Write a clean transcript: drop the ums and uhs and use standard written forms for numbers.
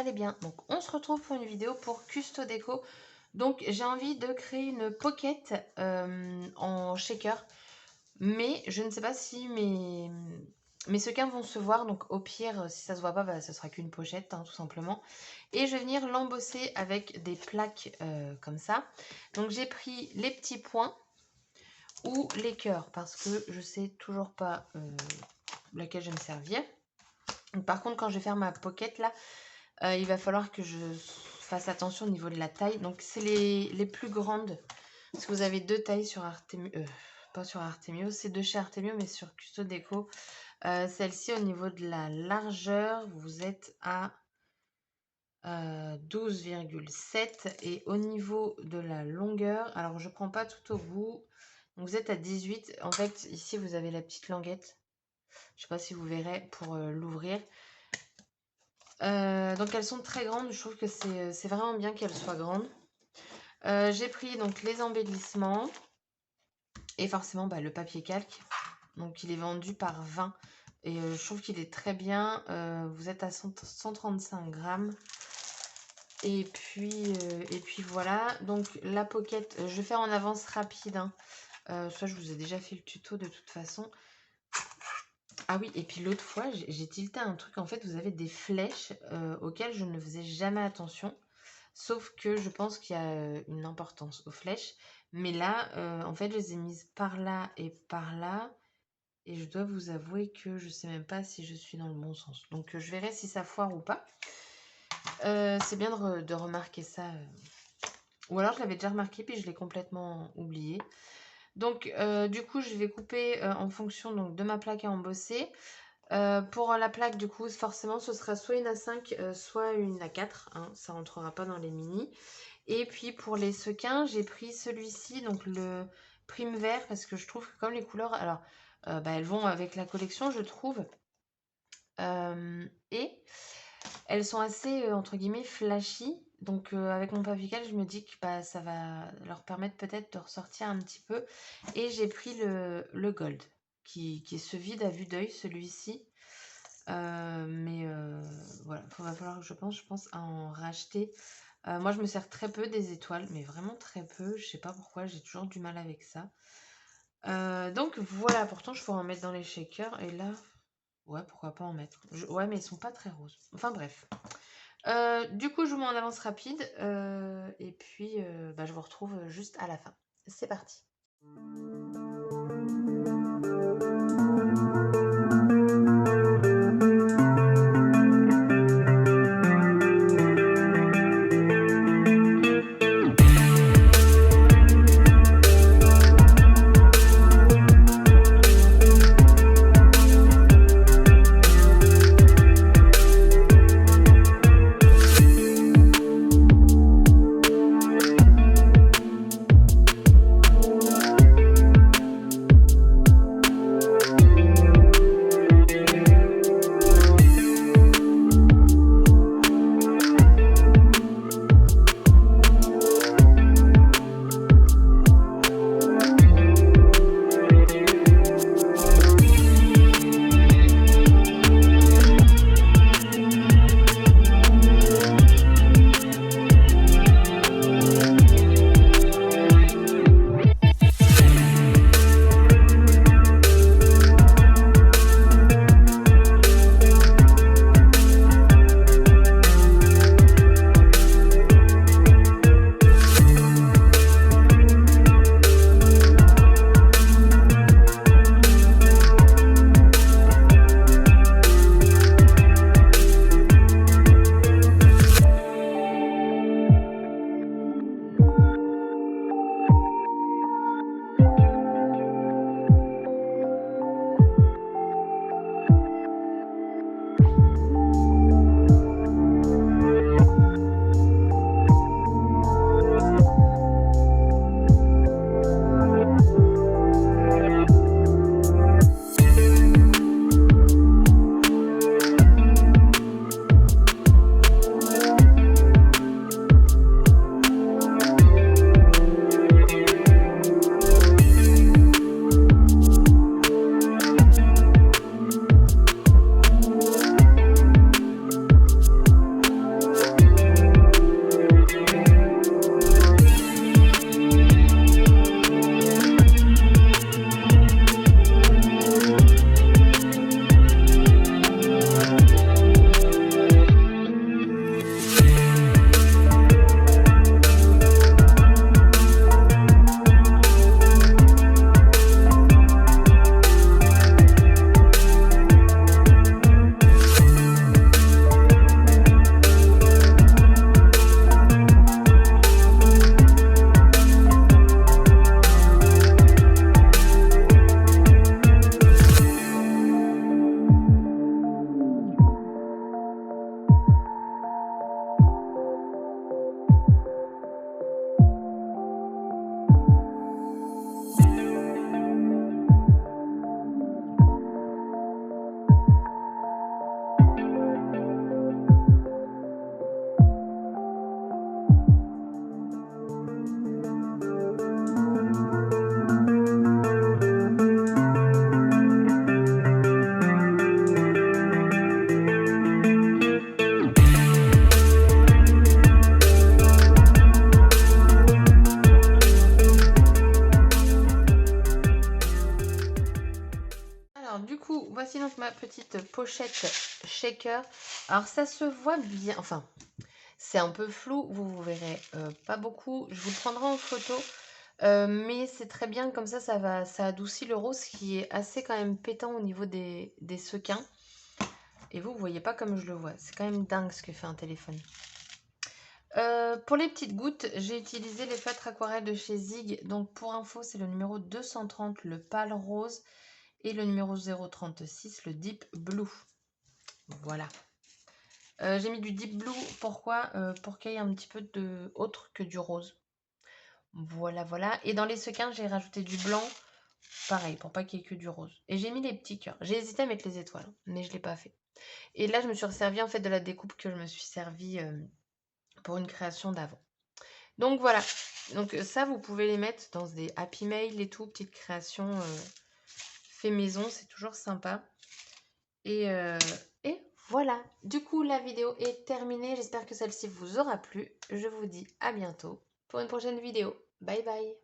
allez bien. Donc on se retrouve pour une vidéo pour Custo Déco. Donc j'ai envie de créer une pocket en shaker. Mais je ne sais pas si mes sequins vont se voir. Donc au pire, si ça se voit pas, bah, ça sera qu'une pochette, hein, tout simplement. Et je vais venir l'embosser avec des plaques comme ça. Donc j'ai pris les petits points ou les cœurs parce que je sais toujours pas laquelle je vais me servir. Donc, par contre, quand je vais faire ma pocket là, il va falloir que je fasse attention au niveau de la taille. Donc c'est les plus grandes. Parce que vous avez deux tailles sur Artemio. Pas sur Artemio, c'est de chez Artemio, mais sur Custo Déco. Celle-ci, au niveau de la largeur, vous êtes à 12,7. Et au niveau de la longueur, alors je prends pas tout au bout. Donc vous êtes à 18. En fait, ici, vous avez la petite languette. Je sais pas si vous verrez pour l'ouvrir. Donc elles sont très grandes. Je trouve que c'est vraiment bien qu'elles soient grandes. J'ai pris donc les embellissements. Et forcément le papier calque. Donc il est vendu par 20. Et je trouve qu'il est très bien. Vous êtes à 135 grammes. Et puis voilà. Donc la pocket, je vais faire en avance rapide. Hein. Ça, je vous ai déjà fait le tuto de toute façon. Ah oui, et puis l'autre fois, j'ai tilté un truc. En fait, vous avez des flèches auxquelles je ne faisais jamais attention. Sauf que je pense qu'il y a une importance aux flèches. Mais là, en fait, je les ai mises par là et par là. Et je dois vous avouer que je ne sais même pas si je suis dans le bon sens. Donc, je verrai si ça foire ou pas. C'est bien de remarquer ça. Ou alors, je l'avais déjà remarqué, puis je l'ai complètement oublié. Donc, du coup, je vais couper en fonction donc, de ma plaque à embosser. Pour la plaque, du coup, forcément, ce sera soit une A5, soit une A4. Hein, ça ne rentrera pas dans les mini. Et puis, pour les sequins, j'ai pris celui-ci, donc le prime vert, parce que je trouve que comme les couleurs, alors, elles vont avec la collection, je trouve. Et elles sont assez, entre guillemets, flashy. Donc, avec mon papier calque, je me dis que ça va leur permettre peut-être de ressortir un petit peu. Et j'ai pris le gold, qui est ce vide à vue d'œil, celui-ci. Mais voilà, il va falloir, je pense, à en racheter. Moi, je me sers très peu des étoiles, mais vraiment très peu. Je sais pas pourquoi, j'ai toujours du mal avec ça. Donc voilà, pourtant, je pourrais en mettre dans les shakers. Et là, ouais, pourquoi pas en mettre. Ouais, mais ils sont pas très roses. Enfin bref. Du coup, je vous mets en avance rapide. Et puis, je vous retrouve juste à la fin. C'est parti. voici donc ma petite pochette shaker. Alors ça se voit bien, enfin c'est un peu flou, vous verrez pas beaucoup. Je vous le prendrai en photo, mais c'est très bien comme ça, ça adoucit le rose qui est assez quand même pétant au niveau des sequins. Et vous voyez pas comme je le vois, c'est quand même dingue ce que fait un téléphone. Pour les petites gouttes, j'ai utilisé les feutres aquarelles de chez Zig. Donc pour info, c'est le numéro 230, le pâle rose, et le numéro 036, le deep blue. Voilà. J'ai mis du deep blue, pourquoi? Pour qu'il y ait un petit peu de autre que du rose. Voilà, voilà. Et dans les sequins, j'ai rajouté du blanc, pareil, pour pas qu'il y ait que du rose. Et j'ai mis les petits cœurs. J'ai hésité à mettre les étoiles, mais je l'ai pas fait. Et là, je me suis resservie en fait de la découpe que je me suis servie pour une création d'avant. Donc voilà. Donc ça, vous pouvez les mettre dans des Happy Mail et tout, petites créations fait maison, c'est toujours sympa. Et voilà. Du coup, la vidéo est terminée. J'espère que celle-ci vous aura plu. Je vous dis à bientôt pour une prochaine vidéo. Bye bye.